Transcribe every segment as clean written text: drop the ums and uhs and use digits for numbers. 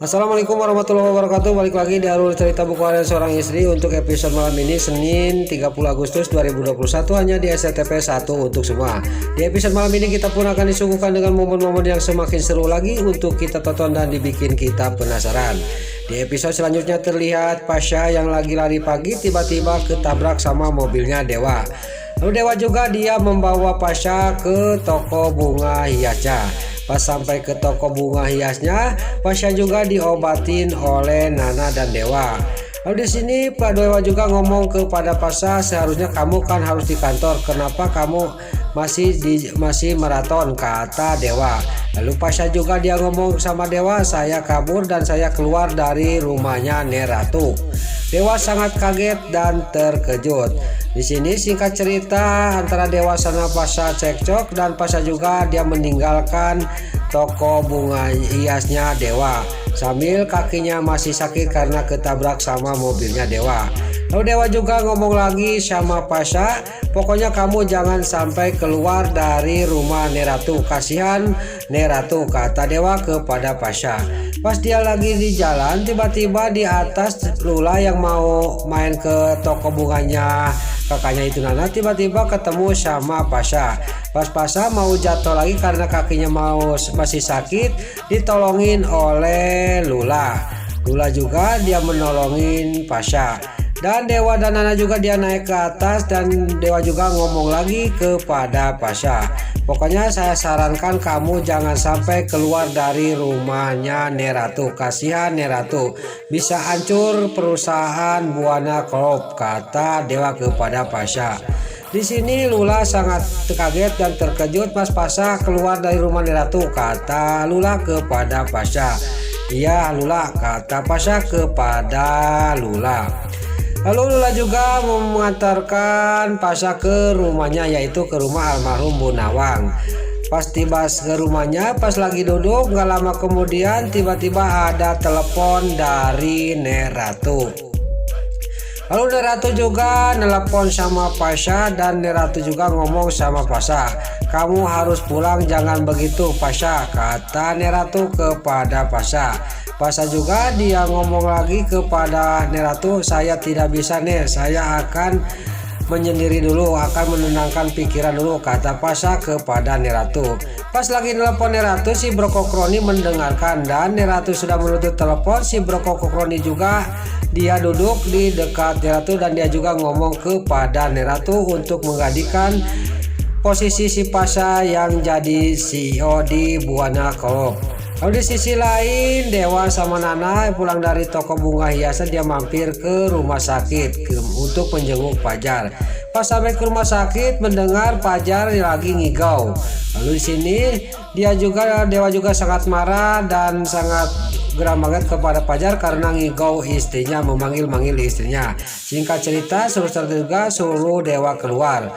Assalamualaikum warahmatullahi wabarakatuh. Balik lagi di Alur Cerita Buku Harian Seorang Istri untuk episode malam ini, Senin 30 Agustus 2021, hanya di SCTP 1 untuk semua. Di episode malam ini kita pun akan disuguhkan dengan momen-momen yang semakin seru lagi untuk kita tonton dan dibikin kita penasaran. Di episode selanjutnya terlihat Pasha yang lagi lari pagi tiba-tiba ketabrak sama mobilnya Dewa. Lalu Dewa juga dia membawa Pasha ke toko bunga hiasnya. Pas sampai ke toko bunga hiasnya, Pasha juga diobatin oleh Nana dan Dewa. Lalu di sini Pak Dewa juga ngomong kepada Pasha, seharusnya kamu kan harus di kantor, kenapa kamu masih maraton, kata Dewa. Lalu Pasha juga dia ngomong sama Dewa, saya kabur dan saya keluar dari rumahnya Neratu. Dewa sangat kaget dan terkejut. Di sini singkat cerita antara Dewa sama Pasha cekcok dan Pasha juga dia meninggalkan toko bunga hiasnya Dewa sambil kakinya masih sakit karena ketabrak sama mobilnya Dewa. Lalu Dewa juga ngomong lagi sama Pasha, pokoknya kamu jangan sampai keluar dari rumah Neratu, kasihan Neratu, kata Dewa kepada Pasha. Pas dia lagi di jalan, tiba-tiba di atas Lula yang mau main ke toko bunganya kakaknya itu Nana tiba-tiba ketemu sama Pasha. Pas Pasha mau jatuh lagi karena kakinya masih sakit, ditolongin oleh Lula. Lula juga dia menolongin Pasha. Dan Dewa dan Nana juga dia naik ke atas dan Dewa juga ngomong lagi kepada Pasha, pokoknya saya sarankan kamu jangan sampai keluar dari rumahnya Neratu, kasihan Neratu, bisa hancur perusahaan Buana Corp, kata Dewa kepada Pasha. Di sini Lula sangat kaget dan terkejut pas Pasha keluar dari rumah Neratu, kata Lula kepada Pasha. Iya Lula, kata Pasha kepada Lula. Lalu Lula juga mengantarkan Pasha ke rumahnya, yaitu ke rumah almarhum Bu Nawang. Pas tiba ke rumahnya, pas lagi duduk, gak lama kemudian tiba-tiba ada telepon dari Neratu. Lalu Neratu juga nelpon sama Pasha dan Neratu juga ngomong sama Pasha, kamu harus pulang, jangan begitu Pasha, kata Neratu kepada Pasha. Pasha juga dia ngomong lagi kepada Neratu, saya tidak bisa nih, saya akan menyendiri dulu, akan menenangkan pikiran dulu, kata Pasha kepada Neratu. Pas lagi telepon Neratu, si Brokokroni mendengarkan dan Neratu sudah menutup telepon. Si Brokokroni juga dia duduk di dekat Neratu dan dia juga ngomong kepada Neratu untuk menggantikan posisi si Pasha yang jadi CEO di Buana Corp. Lalu di sisi lain Dewa sama Nana pulang dari toko bunga hiasan, dia mampir ke rumah sakit untuk menjenguk Fajar. Pas sampai ke rumah sakit mendengar Fajar lagi ngigau. Lalu di sini Dewa juga sangat marah dan sangat geram banget kepada Fajar karena ngigau istrinya, memanggil istrinya. Singkat cerita suruh Dewa keluar.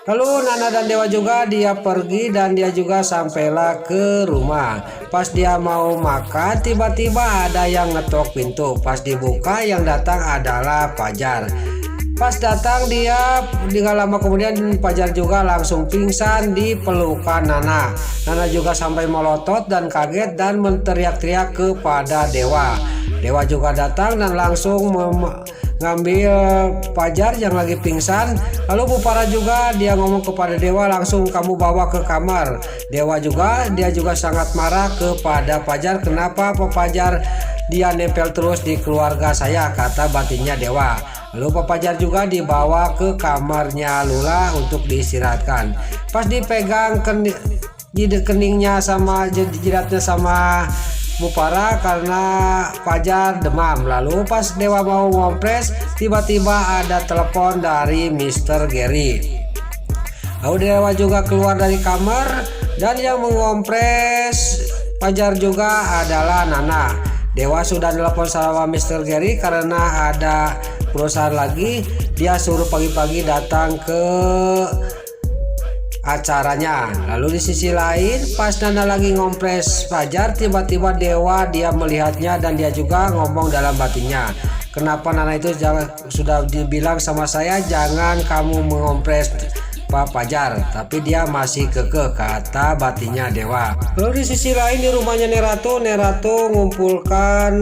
Lalu Nana dan Dewa juga dia pergi dan dia juga sampailah ke rumah. Pas dia mau makan tiba-tiba ada yang ngetok pintu. Pas dibuka yang datang adalah Fajar. Pas datang dia gak lama kemudian Fajar juga langsung pingsan di pelukan Nana. Nana juga sampai melotot dan kaget dan menteriak-teriak kepada Dewa. Dewa juga datang dan langsung ngambil Fajar yang lagi pingsan. Lalu Bu Farah juga dia ngomong kepada Dewa, langsung kamu bawa ke kamar. Dewa juga dia juga sangat marah kepada Fajar, kenapa Pak Fajar dia nempel terus di keluarga saya, kata batinnya Dewa. Lalu Pak Fajar juga dibawa ke kamarnya Lula untuk diistirahatkan. Pas dipegang keningnya sama jidatnya sama Bu Farah karena Fajar demam. Lalu pas Dewa mau ngompres tiba-tiba ada telepon dari Mr. Gary. Lalu Dewa juga keluar dari kamar dan yang mengompres Fajar juga adalah Nana. Dewa sudah telepon sama Mr. Gary karena ada perusahaan lagi, dia suruh pagi-pagi datang ke acaranya. Lalu di sisi lain pas Nana lagi ngompres Fajar, tiba-tiba Dewa dia melihatnya dan dia juga ngomong dalam batinnya, kenapa Nana itu sudah dibilang sama saya jangan kamu mengompres Pak Fajar, tapi dia masih kekeh, kata batinnya Dewa. Lalu di sisi lain di rumahnya Nerato ngumpulkan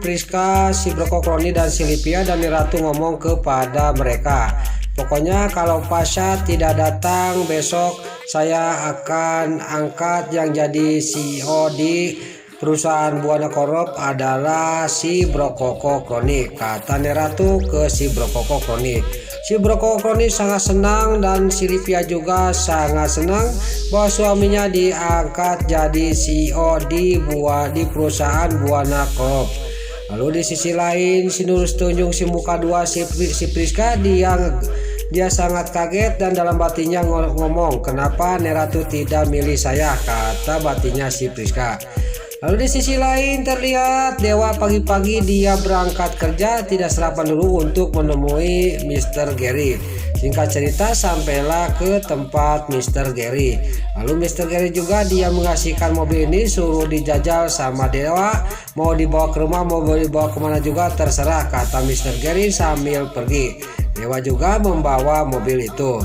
Priska, si Brokokroni dan si Livia, dan Nerato ngomong kepada mereka, pokoknya kalau Pasha tidak datang besok, saya akan angkat yang jadi CEO di perusahaan Buana Corp adalah si Brokokroni, kata Nerato ke si Brokokroni. Si Brokokroni sangat senang dan si Livia juga sangat senang bahwa suaminya diangkat jadi CEO di perusahaan Buana Corp. Lalu di sisi lain si Nurus Tunjung si muka dua si Priska, dia sangat kaget dan dalam batinnya ngomong, kenapa Nerato tidak milih saya, kata batinnya si Priska. Lalu di sisi lain terlihat Dewa pagi-pagi dia berangkat kerja, tidak sarapan dulu untuk menemui Mr. Gary. Singkat cerita sampailah ke tempat Mr. Gary. Lalu Mr. Gary juga dia mengasihkan mobil ini, suruh dijajal sama Dewa, mau dibawa ke rumah mau dibawa kemana juga terserah, kata Mr. Gary sambil pergi. Dewa juga membawa mobil itu.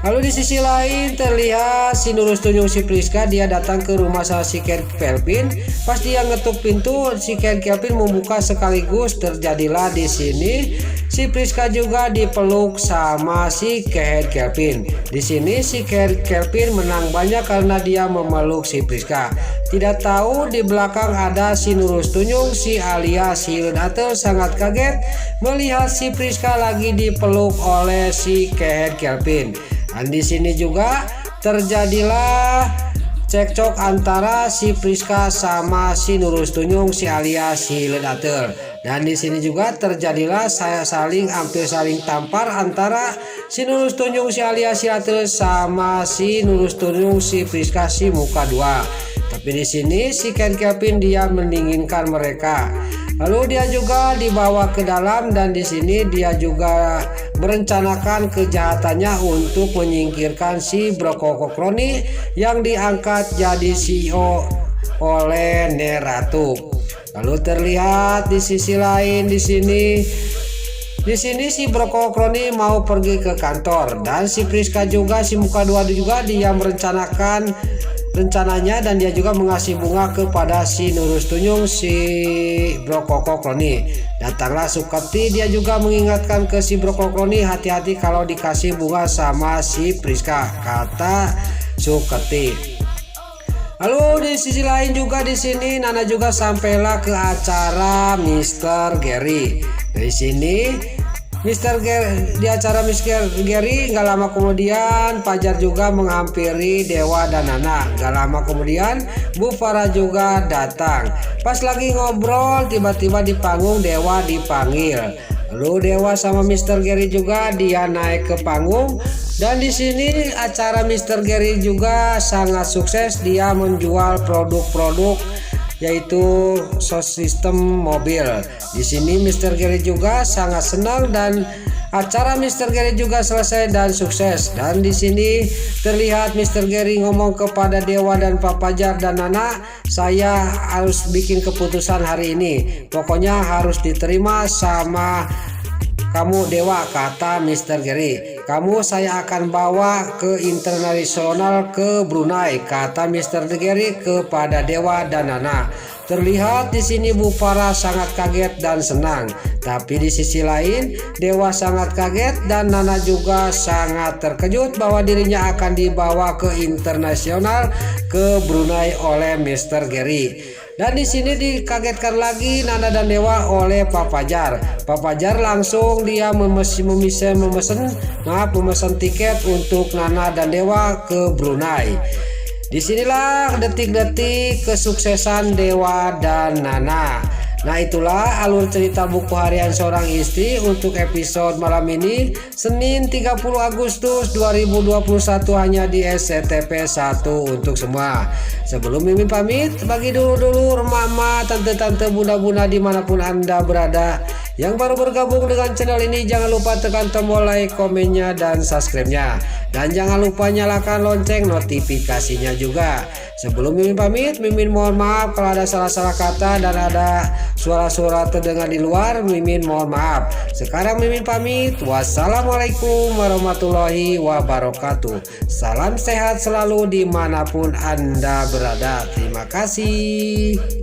Lalu di sisi lain terlihat si Nurus Tunjung si Priska dia datang ke rumah si Ken Kelvin. Pas dia ngetuk pintu, si Ken Kelvin membuka sekaligus terjadilah di sini si Priska juga dipeluk sama si Ken Kelvin. Di sini si Ken Kelvin menang banyak karena dia memeluk si Priska. Tidak tahu di belakang ada si Nurus Tunjung si alias si Ledatel sangat kaget melihat si Priska lagi dipeluk oleh si Ken Kelvin. Dan di sini juga terjadilah cekcok antara si Priska sama si Nurus Tunjung si alias si Ledatel. Dan di sini juga terjadilah hampir saling tampar antara si Nurus Tunjung si alias si Ledatel sama si Nurus Tunjung si Priska si muka dua. Tapi di sini si Ken Kelvin dia mendinginkan mereka. Lalu dia juga dibawa ke dalam dan di sini dia juga merencanakan kejahatannya untuk menyingkirkan si Brokokroni yang diangkat jadi CEO oleh Nerato. Lalu terlihat di sisi lain di sini si Brokokroni mau pergi ke kantor dan si Priska juga si muka dua juga dia merencanakan rencananya dan dia juga mengasih bunga kepada si Nurus Tunjung si Brokokroni. Datanglah Suketi, dia juga mengingatkan ke si Brokokroni hati-hati kalau dikasih bunga sama si Priska, kata Suketi. Lalu di sisi lain juga di sini Nana juga sampailah ke acara Mr. Gary. Dari sini di acara Mr. Gary nggak lama kemudian Fajar juga menghampiri Dewa dan Nana. Nggak lama kemudian Bu Farah juga datang. Pas lagi ngobrol tiba-tiba di panggung Dewa dipanggil. Lalu Dewa sama Mr. Gary juga dia naik ke panggung dan di sini acara Mr. Gary juga sangat sukses. Dia menjual produk-produk yaitu sistem mobil. Di sini Mr. Gary juga sangat senang dan acara Mr. Gary juga selesai dan sukses. Dan di sini terlihat Mr. Gary ngomong kepada Dewa dan Pak Fajar dan Nana, saya harus bikin keputusan hari ini. Pokoknya harus diterima sama kamu Dewa, kata Mr. Gary. Kamu saya akan bawa ke internasional ke Brunei, kata Mr. Gary kepada Dewa dan Nana. Terlihat di sini Bu Farah sangat kaget dan senang. Tapi di sisi lain Dewa sangat kaget dan Nana juga sangat terkejut bahwa dirinya akan dibawa ke internasional ke Brunei oleh Mr. Gary. Dan di sini dikagetkan lagi Nana dan Dewa oleh Pak Fajar. Pak Fajar langsung dia memesan tiket untuk Nana dan Dewa ke Brunei. Disinilah detik-detik kesuksesan Dewa dan Nana. Nah itulah alur cerita buku harian seorang istri untuk episode malam ini Senin 30 Agustus 2021 hanya di SCTP 1 untuk semua. Sebelum Mimin pamit, bagi dulu mama, tante-tante, bunda-bunda dimanapun anda berada yang baru bergabung dengan channel ini, jangan lupa tekan tombol like, komennya, dan subscribe-nya. Dan jangan lupa nyalakan lonceng notifikasinya juga. Sebelum Mimin pamit, Mimin mohon maaf kalau ada salah-salah kata dan ada suara-suara terdengar di luar. Mimin mohon maaf. Sekarang Mimin pamit. Wassalamualaikum warahmatullahi wabarakatuh. Salam sehat selalu dimanapun Anda berada. Terima kasih.